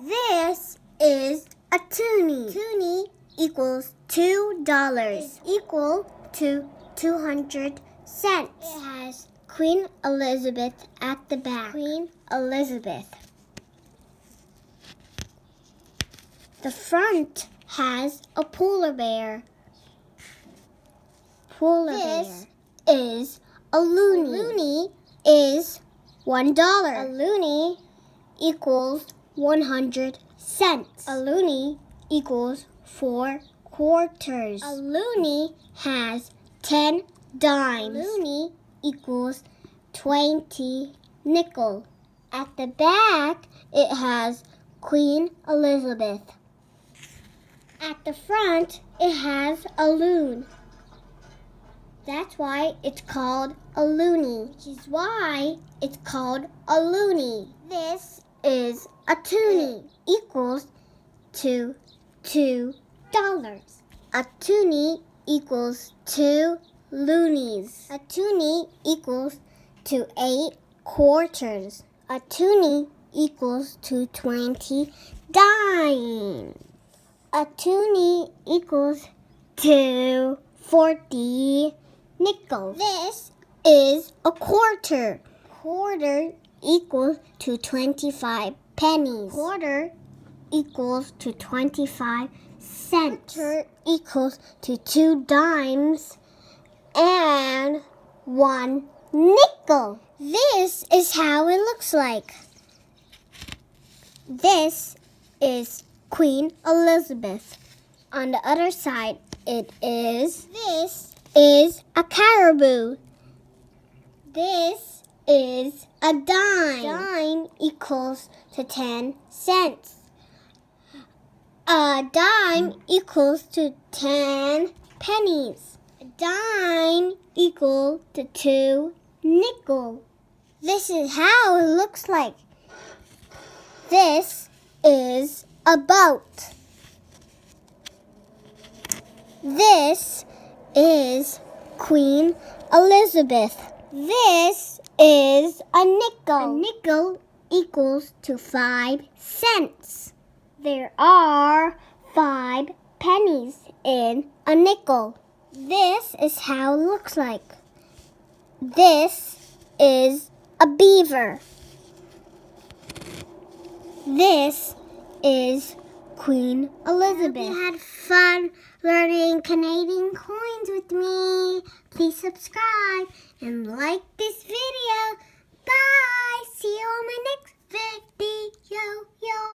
This is a toonie. Toonie equals $2. Is equal to 200 cents. It has Queen Elizabeth at the back. Queen Elizabeth. The front has a polar bear. This is a loonie. A loonie is $1. A loonie equals 100 cents. A loonie equals 4 quarters. A loonie has 10 dimes. A loonie equals 20 nickel. At the back, it has Queen Elizabeth. At the front, it has a loon. That's why it's called a loonie, which is why it's called a loonie. This is a toonie, equals to $2. A toonie equals 2 loonies. A toonie equals to 8 quarters. A toonie equals to 20 dimes. A toonie equals to 40 nickels. This is a quarter. Quarter equals to 25 pennies. Quarter equals to 25 cents. Quarter equals to 2 dimes and 1 nickel. This is how it looks like. This is Queen Elizabeth. On the other side, this is a caribou. This is a dime. Dime equals to 10 cents. A dime equals to 10 pennies. A dime equals to 2 nickel. This is how it looks like. This is a boat. This is Queen Elizabeth. This is a nickel. A nickel equals to 5 cents. There are 5 pennies in a nickel. This is how it looks like. This is a beaver. This is Queen Elizabeth. I hope you had fun learning Canadian coins with me. Please subscribe and like this video.